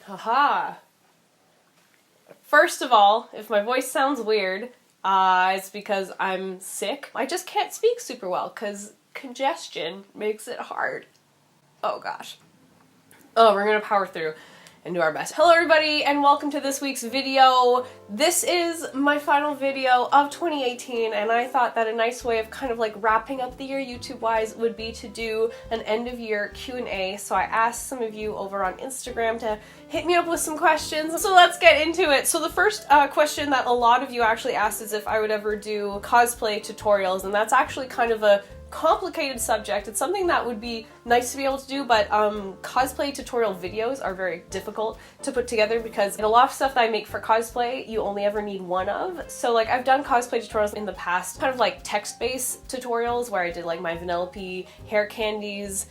Haha. First of all, if my voice sounds weird, it's because I'm sick. I just can't speak super well because congestion makes it hard. Oh gosh. Oh, we're gonna power through and do our best. Hello everybody and welcome to this week's video. This is my final video of 2018 and I thought that a nice way of kind of like wrapping up the year YouTube-wise would be to do an end of year Q&A. So I asked some of you over on Instagram to hit me up with some questions. So let's get into it. So the first question that a lot of you actually asked is if I would ever do cosplay tutorials, and that's actually kind of a complicated subject. It's something that would be nice to be able to do, but cosplay tutorial videos are very difficult to put together because in a lot of stuff that I make for cosplay, you only ever need one of. So like I've done cosplay tutorials in the past, kind of like text-based tutorials where I did like my Vanellope hair candies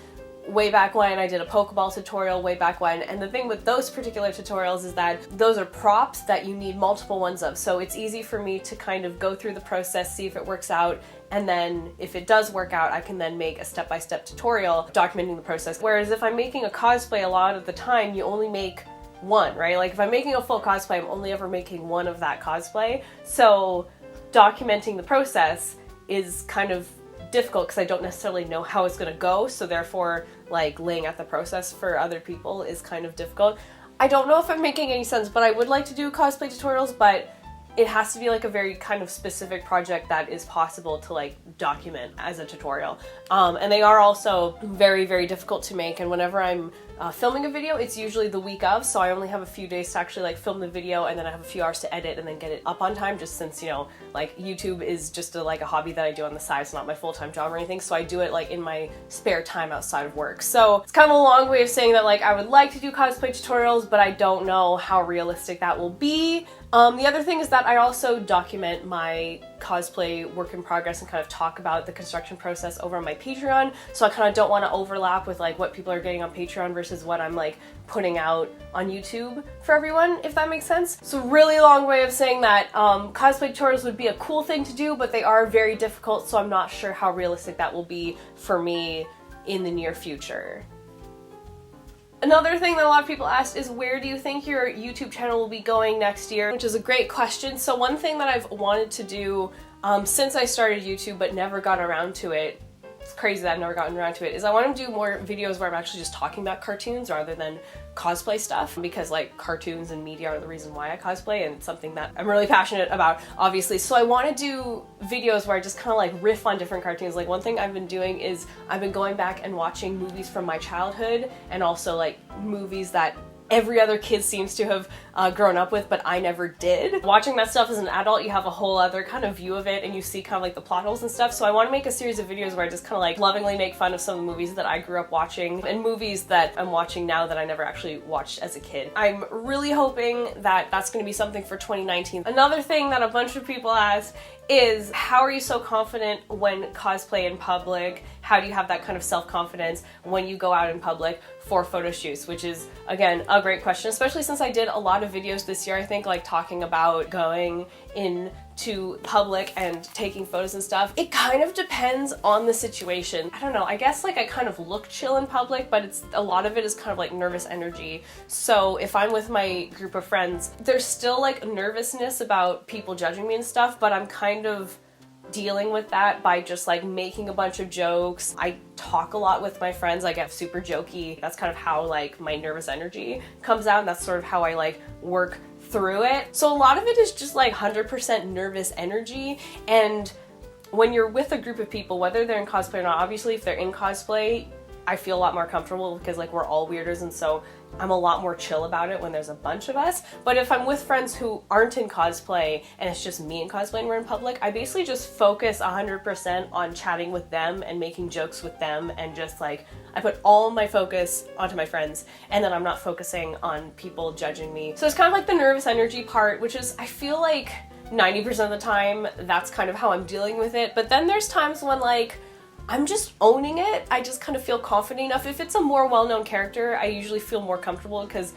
way back when. I did a Pokeball tutorial way back when, and the thing with those particular tutorials is that those are props that you need multiple ones of, so it's easy for me to kind of go through the process, see if it works out, and then if it does work out, I can then make a step-by-step tutorial documenting the process. Whereas if I'm making a cosplay, a lot of the time you only make one, right? Like if I'm making a full cosplay, I'm only ever making one of that cosplay, so documenting the process is kind of difficult because I don't necessarily know how it's gonna go, so therefore like laying out the process for other people is kind of difficult. I don't know if I'm making any sense, but I would like to do cosplay tutorials, but it has to be like a very kind of specific project that is possible to like document as a tutorial. And they are also very, very difficult to make, and whenever I'm filming a video, it's usually the week of, so I only have a few days to actually like film the video, and then I have a few hours to edit and then get it up on time, just since, you know, like YouTube is just like a hobby that I do on the side. It's not my full-time job or anything, so I do it like in my spare time outside of work. So it's kind of a long way of saying that like I would like to do cosplay tutorials, but I don't know how realistic that will be. The other thing is that I also document my cosplay work in progress and kind of talk about the construction process over on my Patreon, so I kind of don't want to overlap with like what people are getting on Patreon versus what I'm like putting out on YouTube for everyone, if that makes sense. So really long way of saying that cosplay tutorials would be a cool thing to do, but they are very difficult, so I'm not sure how realistic that will be for me in the near future. Another thing that a lot of people asked is where do you think your YouTube channel will be going next year, which is a great question. So one thing that I've wanted to do since I started YouTube but never got around to it, it's crazy that I've never gotten around to it, is I want to do more videos where I'm actually just talking about cartoons rather than cosplay stuff, because like cartoons and media are the reason why I cosplay, and it's something that I'm really passionate about, obviously. So I want to do videos where I just kind of like riff on different cartoons. Like one thing I've been doing is I've been going back and watching movies from my childhood, and also like movies that every other kid seems to have grown up with, but I never did. Watching that stuff as an adult, you have a whole other kind of view of it, and you see kind of like the plot holes and stuff. So I want to make a series of videos where I just kind of like lovingly make fun of some of the movies that I grew up watching and movies that I'm watching now that I never actually watched as a kid. I'm really hoping that that's going to be something for 2019. Another thing that a bunch of people ask is how are you so confident when cosplay in public? How do you have that kind of self-confidence when you go out in public for photo shoots? Which is, again, a great question, especially since I did a lot of videos this year, I think, like talking about going into public and taking photos and stuff. It kind of depends on the situation. I don't know, I guess like I kind of look chill in public, but it's a lot of it is kind of like nervous energy. So if I'm with my group of friends, there's still like nervousness about people judging me and stuff, but I'm kind of dealing with that by just like making a bunch of jokes. I talk a lot with my friends, I get super jokey. That's kind of how like my nervous energy comes out, and that's sort of how I like work through it. So a lot of it is just like 100% nervous energy, and when you're with a group of people, whether they're in cosplay or not, obviously if they're in cosplay, I feel a lot more comfortable because like we're all weirdos, and so I'm a lot more chill about it when there's a bunch of us. But if I'm with friends who aren't in cosplay and it's just me in cosplay and we're in public, I basically just focus 100% on chatting with them and making jokes with them, and just like I put all my focus onto my friends, and then I'm not focusing on people judging me. So it's kind of like the nervous energy part, which is, I feel like 90% of the time that's kind of how I'm dealing with it. But then there's times when like I'm just owning it. I just kind of feel confident enough. If it's a more well-known character, I usually feel more comfortable because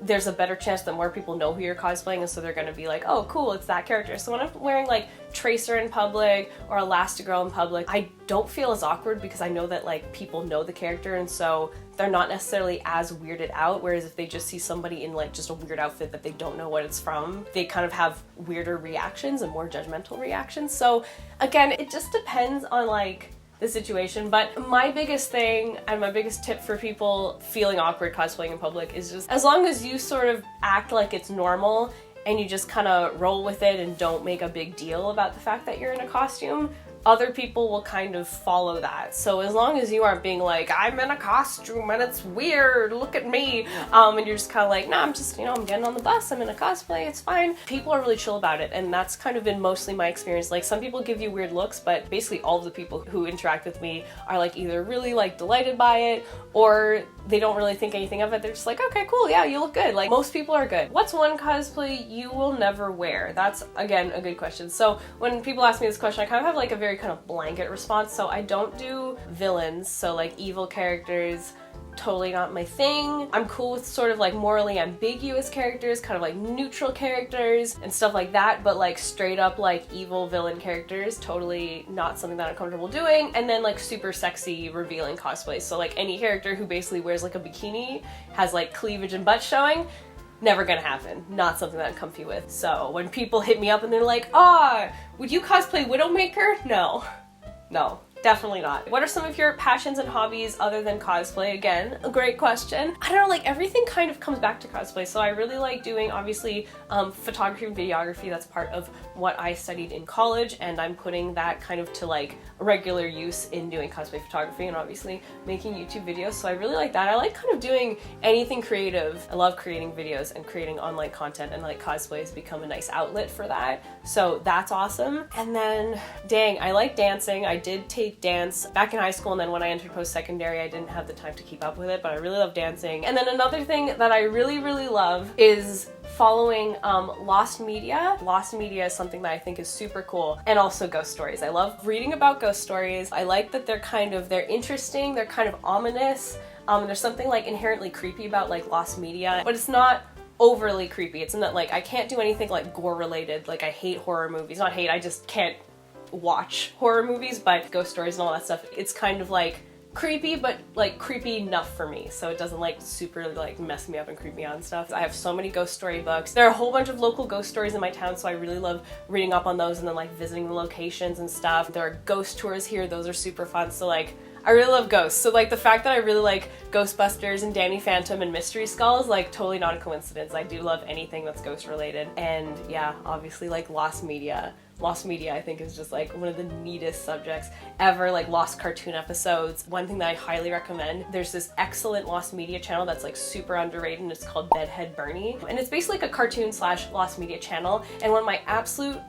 there's a better chance that more people know who you're cosplaying, and so they're gonna be like, oh cool, it's that character. So when I'm wearing like Tracer in public or Elastigirl in public, I don't feel as awkward because I know that like people know the character, and so they're not necessarily as weirded out, whereas if they just see somebody in like just a weird outfit that they don't know what it's from, they kind of have weirder reactions and more judgmental reactions. So again, it just depends on like the situation, but my biggest thing and my biggest tip for people feeling awkward cosplaying in public is just, as long as you sort of act like it's normal and you just kind of roll with it and don't make a big deal about the fact that you're in a costume, other people will kind of follow that. So as long as you aren't being like, I'm in a costume and it's weird, look at me, and you're just kind of like, nah, I'm just, you know, I'm getting on the bus, I'm in a cosplay, it's fine. People are really chill about it, and that's kind of been mostly my experience. Like, some people give you weird looks, but basically all of the people who interact with me are like either really like delighted by it, or they don't really think anything of it. They're just like, okay, cool, yeah, you look good. Like, most people are good. What's one cosplay you will never wear? That's, again, a good question. So when people ask me this question, I kind of have like a very kind of blanket response. So I don't do villains, so like evil characters, totally not my thing. I'm cool with sort of like morally ambiguous characters, kind of like neutral characters and stuff like that, but like straight up like evil villain characters, totally not something that I'm comfortable doing. And then like super sexy revealing cosplays, so like any character who basically wears like a bikini, has like cleavage and butt showing, never gonna happen. Not something that I'm comfy with. So when people hit me up and they're like, would you cosplay Widowmaker? No, definitely not. What are some of your passions and hobbies other than cosplay? Again, a great question. I don't know, like everything kind of comes back to cosplay. So I really like doing, obviously, photography and videography. That's part of what I studied in college, and I'm putting that kind of to like regular use in doing cosplay photography and obviously making YouTube videos. So I really like that. I like kind of doing anything creative. I love creating videos and creating online content, and like cosplay has become a nice outlet for that. So that's awesome. And then, dang, I like dancing. I did take dance back in high school, and then when I entered post-secondary, I didn't have the time to keep up with it, but I really love dancing. And then another thing that I really, really love is following lost media. Lost media is something that I think is super cool, and also ghost stories. I love reading about ghost stories. I like that they're interesting, they're kind of ominous. There's something like inherently creepy about like lost media, but it's not overly creepy. It's not like, I can't do anything like gore related. Like, I hate horror movies. Not hate, I just can't watch horror movies, but ghost stories and all that stuff, it's kind of like creepy, but like creepy enough for me, so it doesn't like super like mess me up and creep me out and stuff. I have so many ghost story books. There are a whole bunch of local ghost stories in my town, so I really love reading up on those and then like visiting the locations and stuff. There are ghost tours here, those are super fun. So like, I really love ghosts. So like the fact that I really like Ghostbusters and Danny Phantom and Mystery Skulls, like totally not a coincidence. I do love anything that's ghost related. And yeah, obviously like lost media. Lost media, I think, is just like one of the neatest subjects ever, like lost cartoon episodes. One thing that I highly recommend, there's this excellent lost media channel that's like super underrated, and it's called Bedhead Bernie. And it's basically like a cartoon slash lost media channel. And one of my absolute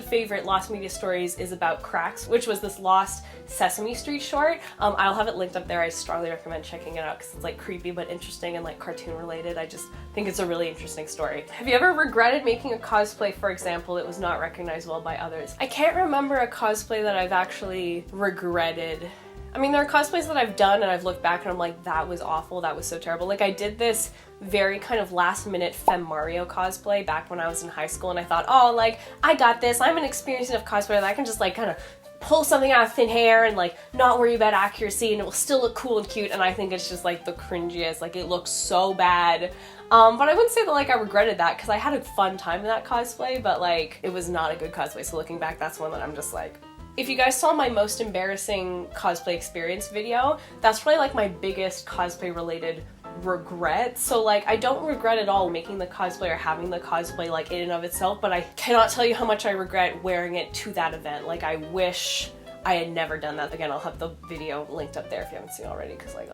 favorite lost media stories is about Cracks, which was this lost Sesame Street short. I'll have it linked up there. I strongly recommend checking it out because it's like creepy but interesting and like cartoon related. I just think it's a really interesting story. Have you ever regretted making a cosplay, for example, that was not recognizable by others? I can't remember a cosplay that I've actually regretted. I mean, there are cosplays that I've done and I've looked back and I'm like, that was awful, that was so terrible. Like, I did this very kind of last minute Femme Mario cosplay back when I was in high school, and I thought, oh, like, I got this, I'm an experienced enough cosplayer that I can just like kind of pull something out of thin air and like not worry about accuracy and it will still look cool and cute. And I think it's just like the cringiest, like it looks so bad. But I wouldn't say that like I regretted that, because I had a fun time in that cosplay, but like it was not a good cosplay. So looking back, that's one that I'm just like, if you guys saw my most embarrassing cosplay experience video, that's probably like my biggest cosplay related regret. So like, I don't regret at all making the cosplay or having the cosplay like in and of itself, but I cannot tell you how much I regret wearing it to that event. Like, I wish I had never done that. Again, I'll have the video linked up there if you haven't seen it already, because like,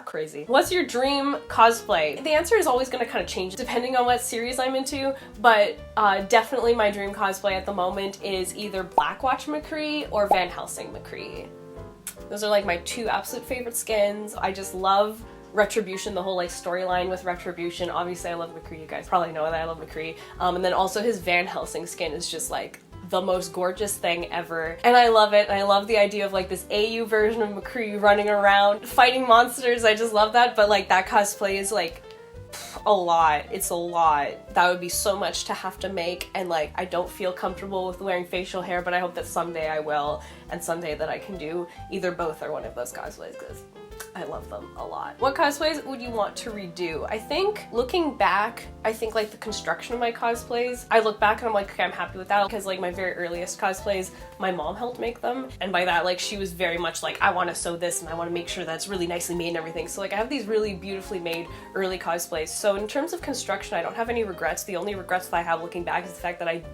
crazy. What's your dream cosplay? The answer is always going to kind of change depending on what series I'm into, but definitely my dream cosplay at the moment is either Blackwatch McCree or Van Helsing McCree. Those are like my two absolute favorite skins. I just love Retribution, the whole like storyline with Retribution. Obviously I love McCree, you guys probably know that I love McCree. And then also his Van Helsing skin is just like the most gorgeous thing ever, and I love it. And I love the idea of like this AU version of McCree running around fighting monsters. I just love that. But like, that cosplay is like A lot. It's a lot. That would be so much to have to make, and like I don't feel comfortable with wearing facial hair, but I hope that someday I will, and someday that I can do either both or one of those cosplays, because I love them a lot. What cosplays would you want to redo? I think looking back, I think like the construction of my cosplays, I look back and I'm like, okay, I'm happy with that, because like my very earliest cosplays, my mom helped make them, and by that like she was very much like, I want to sew this and I want to make sure that's really nicely made and everything. So like I have these really beautifully made early cosplays. So in terms of construction, I don't have any regrets. The only regrets that I have looking back is the fact that I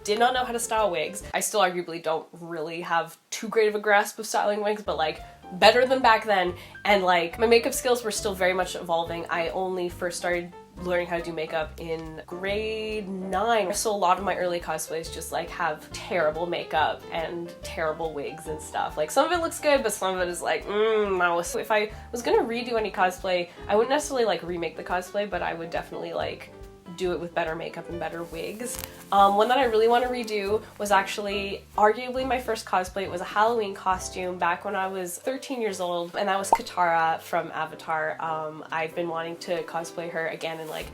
did not know how to style wigs. I still arguably don't really have too great of a grasp of styling wigs, but like better than back then. And like my makeup skills were still very much evolving. I only first started learning how to do makeup in grade 9. So a lot of my early cosplays just like have terrible makeup and terrible wigs and stuff. Like some of it looks good, but some of it is like, no. So if I was gonna redo any cosplay, I wouldn't necessarily like remake the cosplay, but I would definitely like do it with better makeup and better wigs. One that I really want to redo was actually arguably my first cosplay. It was a Halloween costume back when I was 13 years old, and that was Katara from Avatar. I've been wanting to cosplay her again and like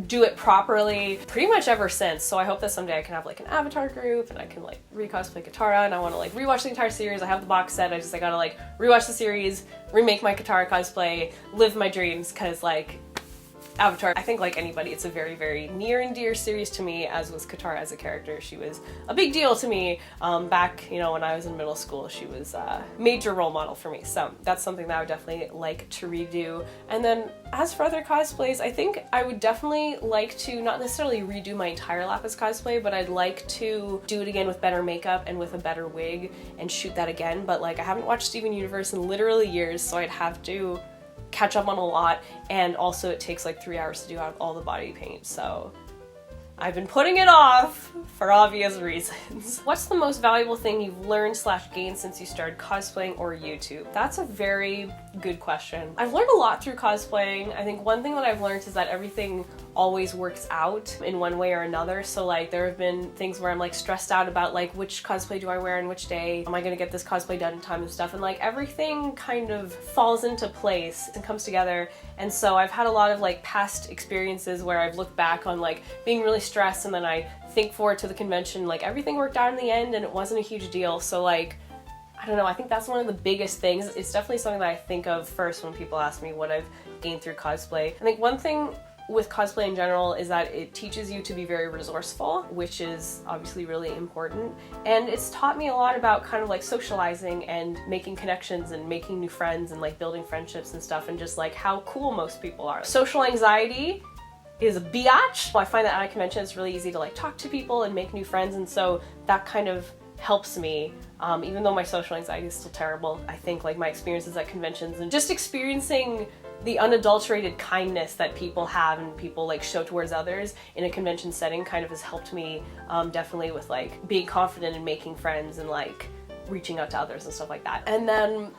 do it properly pretty much ever since. So I hope that someday I can have like an Avatar group and I can like re-cosplay Katara, and I want to like rewatch the entire series. I have the box set. I gotta like rewatch the series, remake my Katara cosplay, live my dreams, because like Avatar, I think like anybody, it's a very, very near and dear series to me, as was Katara as a character. She was a big deal to me back, you know, when I was in middle school. She was a major role model for me. So that's something that I would definitely like to redo. And then as for other cosplays, I think I would definitely like to not necessarily redo my entire Lapis cosplay, but I'd like to do it again with better makeup and with a better wig and shoot that again. But like I haven't watched Steven Universe in literally years, so I'd have to catch up on a lot, and also it takes like 3 hours to do out all the body paint, so I've been putting it off for obvious reasons. What's the most valuable thing you've learned / gained since you started cosplaying or YouTube? That's a very good question. I've learned a lot through cosplaying. I think one thing that I've learned is that everything always works out in one way or another. So like there have been things where I'm like stressed out about like which cosplay do I wear on which day? Am I gonna get this cosplay done in time and stuff? And like everything kind of falls into place and comes together. And so I've had a lot of like past experiences where I've looked back on like being really stressed, and then I think forward to the convention, like everything worked out in the end and it wasn't a huge deal. So like, I don't know, I think that's one of the biggest things. It's definitely something that I think of first when people ask me what I've gained through cosplay. I think one thing with cosplay in general is that it teaches you to be very resourceful, which is obviously really important. And it's taught me a lot about kind of like socializing and making connections and making new friends and like building friendships and stuff, and just like how cool most people are. Social anxiety is a biatch. I find that at a convention it's really easy to like talk to people and make new friends, and so that kind of helps me. Even though my social anxiety is still terrible, I think like my experiences at conventions and just experiencing the unadulterated kindness that people have and people like show towards others in a convention setting kind of has helped me definitely with like being confident and making friends and like reaching out to others and stuff like that. And then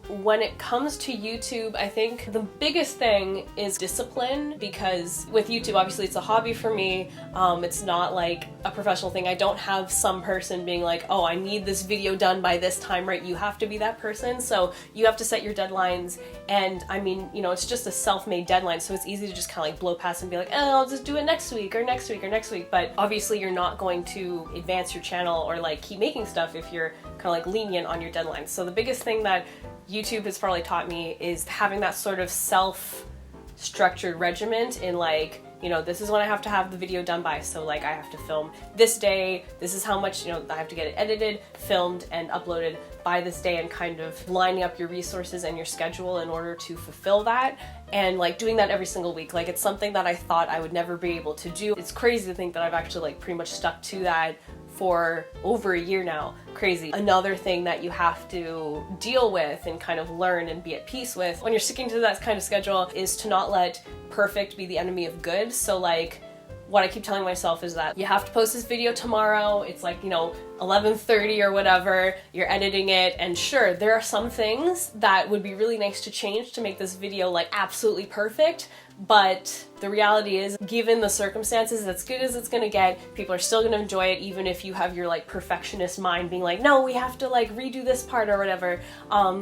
when it comes to YouTube, I think the biggest thing is discipline, because with YouTube, obviously it's a hobby for me. It's not like a professional thing. I don't have some person being like, oh, I need this video done by this time, right? You have to be that person. So you have to set your deadlines. And I mean, you know, it's just a self-made deadline. So it's easy to just kind of like blow past and be like, oh, I'll just do it next week or next week or next week. But obviously you're not going to advance your channel or like keep making stuff if you're kind of like lenient on your deadlines. So the biggest thing that YouTube has probably taught me is having that sort of self-structured regiment in like, you know, this is when I have to have the video done by. So like I have to film this day, this is how much, you know, I have to get it edited, filmed, and uploaded by this day, and kind of lining up your resources and your schedule in order to fulfill that. And like doing that every single week. Like it's something that I thought I would never be able to do. It's crazy to think that I've actually like pretty much stuck to that for over a year now. Crazy. Another thing that you have to deal with and kind of learn and be at peace with when you're sticking to that kind of schedule is to not let perfect be the enemy of good. So like what I keep telling myself is that you have to post this video tomorrow. It's like, you know, 11:30 or whatever, you're editing it, and sure, there are some things that would be really nice to change to make this video like absolutely perfect, but the reality is, given the circumstances, as good as it's gonna get, people are still gonna enjoy it, even if you have your like perfectionist mind being like, no, we have to like redo this part or whatever.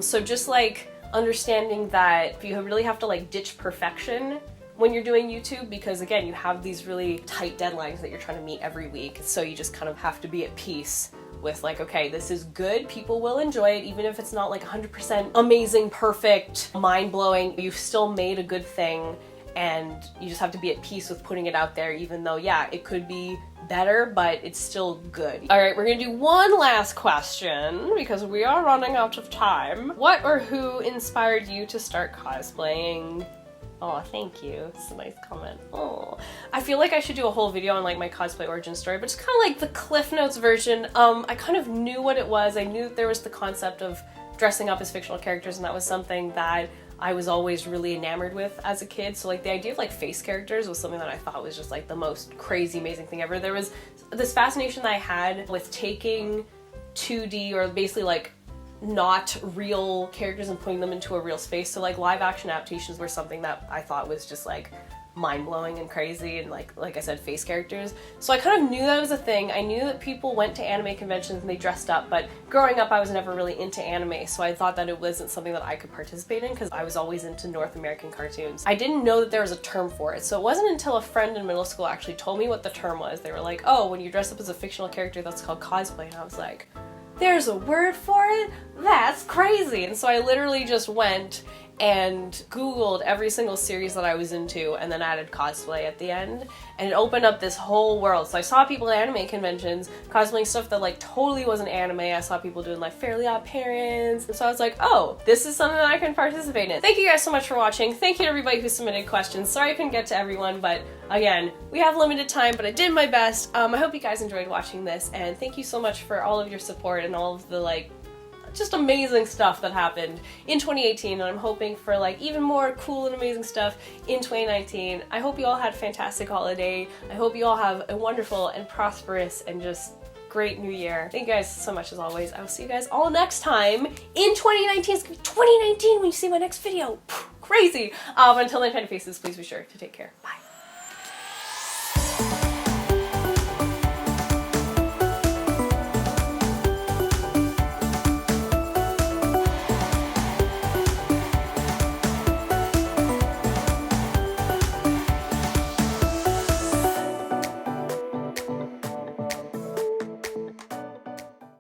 So just like understanding that you really have to like ditch perfection when you're doing YouTube, because again, you have these really tight deadlines that you're trying to meet every week. So you just kind of have to be at peace with like, okay, this is good, people will enjoy it, even if it's not like 100% amazing, perfect, mind-blowing, you've still made a good thing, and you just have to be at peace with putting it out there, even though, yeah, it could be better, but it's still good. All right, we're gonna do one last question because we are running out of time. What or who inspired you to start cosplaying? Oh, thank you. It's a nice comment. Oh, I feel like I should do a whole video on like my cosplay origin story, but it's kind of like the Cliff Notes version. I kind of knew what it was. I knew that there was the concept of dressing up as fictional characters, and that was something that I was always really enamored with as a kid. So like the idea of like face characters was something that I thought was just like the most crazy, amazing thing ever. There was this fascination that I had with taking 2D or basically like not real characters and putting them into a real space. So like live action adaptations were something that I thought was just like mind-blowing and crazy, and like I said, face characters. So I kind of knew that was a thing. I knew that people went to anime conventions and they dressed up, but growing up I was never really into anime, so I thought that it wasn't something that I could participate in because I was always into North American cartoons. I didn't know that there was a term for it, so it wasn't until a friend in middle school actually told me what the term was. They were like, oh, when you dress up as a fictional character, that's called cosplay, and I was like, there's a word for it? That's crazy! And so I literally just went and Googled every single series that I was into and then added cosplay at the end, and it opened up this whole world. So I saw people at anime conventions cosplaying stuff that like totally wasn't anime. I saw people doing like Fairly Odd Parents, and so I was like, oh, this is something that I can participate in. Thank you guys so much for watching. Thank you to everybody who submitted questions. Sorry I couldn't get to everyone, but again, we have limited time, but I did my best. I hope you guys enjoyed watching this, and thank you so much for all of your support and all of the like just amazing stuff that happened in 2018, and I'm hoping for like even more cool and amazing stuff in 2019. I hope you all had a fantastic holiday. I hope you all have a wonderful and prosperous and just great new year. Thank you guys so much as always. I will see you guys all next time in 2019. It's gonna be 2019 when you see my next video. Crazy. Until then, kind of faces, please be sure to take care. Bye.